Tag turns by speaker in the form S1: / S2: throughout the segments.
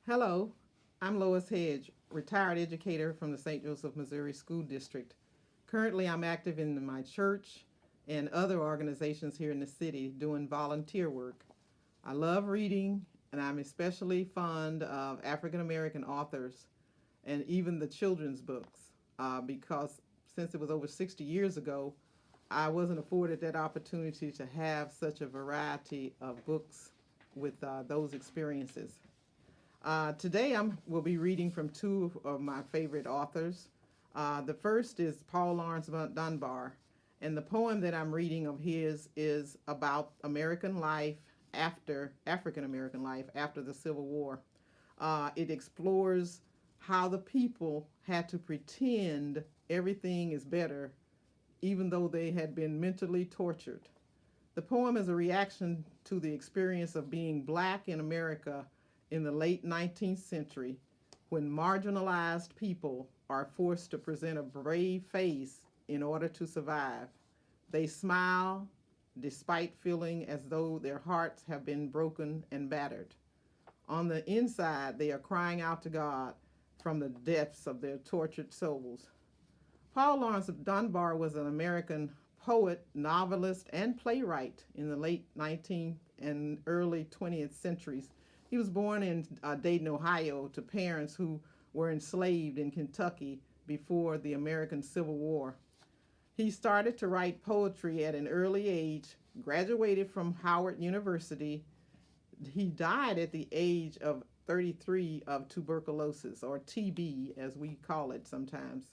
S1: Hello, I'm Loes H, retired educator from the St. Joseph, Missouri School District. Currently, I'm active in my church and other organizations here in the city doing volunteer work. I love reading, and I'm especially fond of African American authors and even the children's books because since it was over 60 years ago, I wasn't afforded that opportunity to have such a variety of books with those experiences. Today I will be reading from two of my favorite authors. The first is Paul Laurence Dunbar, and the poem that I'm reading of his is about American life after African American life after the Civil War. It explores how the people had to pretend everything is better, even though they had been mentally tortured. The poem is a reaction to the experience of being black in America in the late 19th century when marginalized people are forced to present a brave face in order to survive. They smile despite feeling as though their hearts have been broken and battered. On the inside, they are crying out to God from the depths of their tortured souls. Paul Laurence Dunbar was an American poet, novelist, and playwright in the late 19th and early 20th centuries. He was born in Dayton, Ohio, to parents who were enslaved in Kentucky before the American Civil War. He started to write poetry at an early age, graduated from Howard University. He died at the age of 33 of tuberculosis, or TB as we call it sometimes.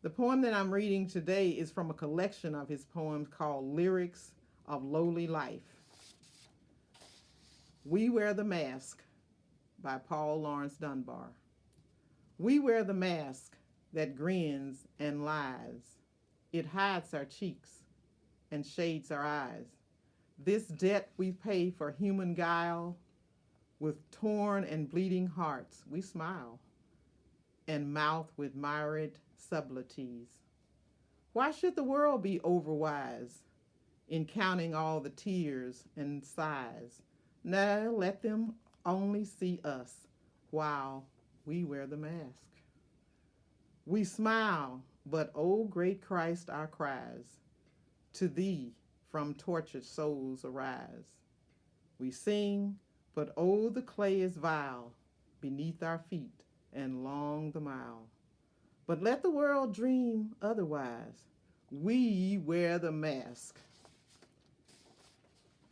S1: The poem that I'm reading today is from a collection of his poems called Lyrics of Lowly Life. We Wear the Mask by Paul Laurence Dunbar. We wear the mask that grins and lies. It hides our cheeks and shades our eyes. This debt we pay for human guile, with torn and bleeding hearts we smile and mouth with myriad subtleties. Why should the world be overwise in counting all the tears and sighs? No, let them only see us while we wear the mask. We smile, but O great Christ, our cries to thee from tortured souls arise. We sing, but oh, the clay is vile beneath our feet and long the mile. But let the world dream otherwise. We wear the mask.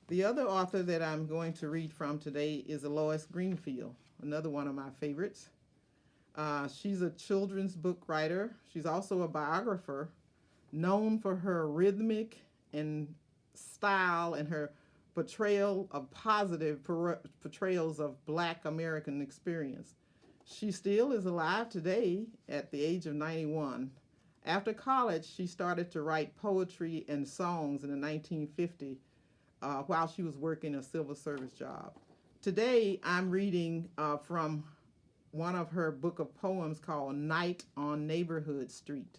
S1: The other author that I'm going to read from today is Eloise Greenfield, another one of my favorites. She's a children's book writer. She's also a biographer, known for her rhythmic and style and her portrayal of positive portrayals of Black American experience. She still is alive today at the age of 91. After college, she started to write poetry and songs in the 1950s while she was working a civil service job. Today, I'm reading from one of her book of poems called Night on Neighborhood Street.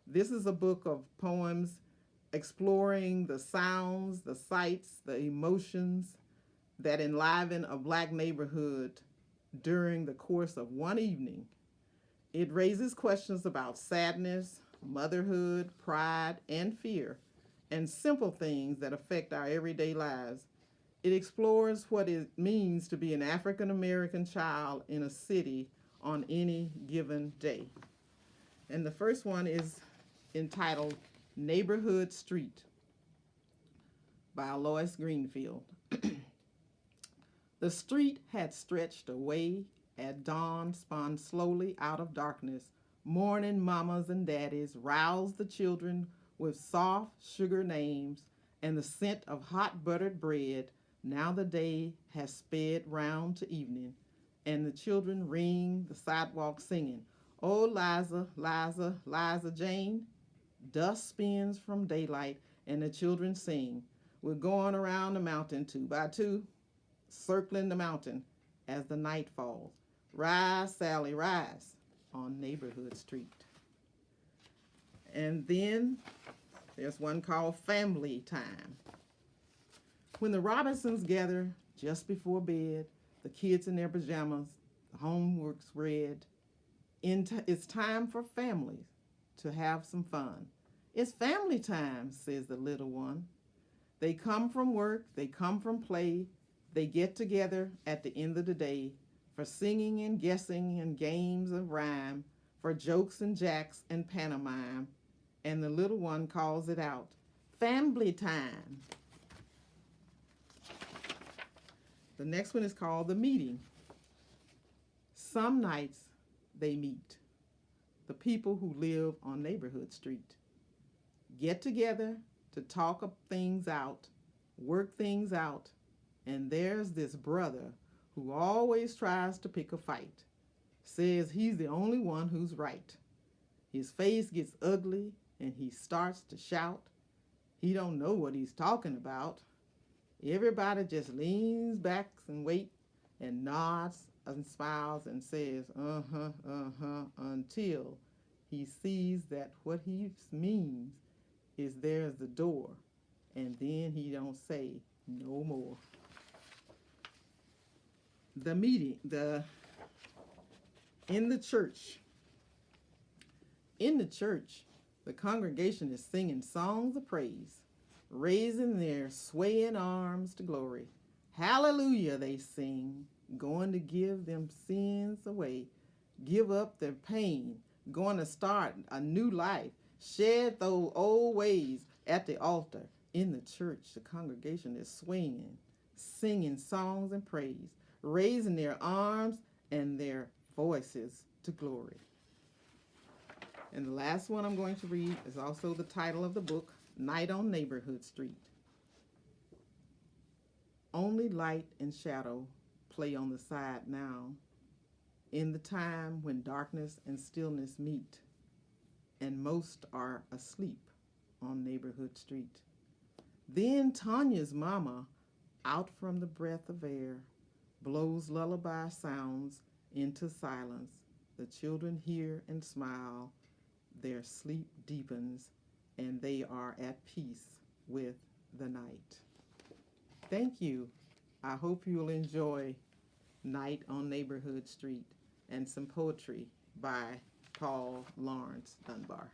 S1: This is a book of poems exploring the sounds, the sights, the emotions that enliven a Black neighborhood during the course of one evening. It raises questions about sadness, motherhood, pride, and fear, and simple things that affect our everyday lives. It explores what it means to be an African American child in a city on any given day. And the first one is entitled Neighborhood Street by Eloise Greenfield. The street had stretched away at dawn, spun slowly out of darkness. Morning mamas and daddies roused the children with soft sugar names and the scent of hot buttered bread. Now the day has sped round to evening, and the children ring the sidewalk singing, "Oh, Liza, Liza, Liza Jane." Dust spins from daylight, and the children sing, "We're going around the mountain two by two, circling the mountain as the night falls. Rise, Sally, rise on Neighborhood Street." And then there's one called Family Time. When the Robinsons gather just before bed, the kids in their pajamas, homework's read. It's time for families to have some fun. It's family time, says the little one. They come from work, they come from play, they get together at the end of the day for singing and guessing and games of rhyme, for jokes and jacks and pantomime. And the little one calls it out, family time. The next one is called the meeting. Some nights they meet. The people who live on Neighborhood Street get together to talk things out, work things out, and there's this brother who always tries to pick a fight, says he's the only one who's right. His face gets ugly and he starts to shout. He don't know what he's talking about. Everybody just leans back and waits and nods and smiles and says, until he sees that what he means is there's the door, and then he don't say no more. The meeting, in the church, the congregation is singing songs of praise, raising their swaying arms to glory. Hallelujah, they sing, going to give them sins away, give up their pain, going to start a new life, shed those old ways at the altar. In the church, the congregation is swinging, singing songs and praise, raising their arms and their voices to glory. And the last one I'm going to read is also the title of the book, Night on Neighborhood Street. Only light and shadow play on the side now, in the time when darkness and stillness meet, and most are asleep on Neighborhood Street. Then Tanya's mama, out from the breath of air, blows lullaby sounds into silence. The children hear and smile, their sleep deepens, and they are at peace with the night. Thank you. I hope you'll enjoy Night on Neighborhood Street and some poetry by Paul Laurence Dunbar.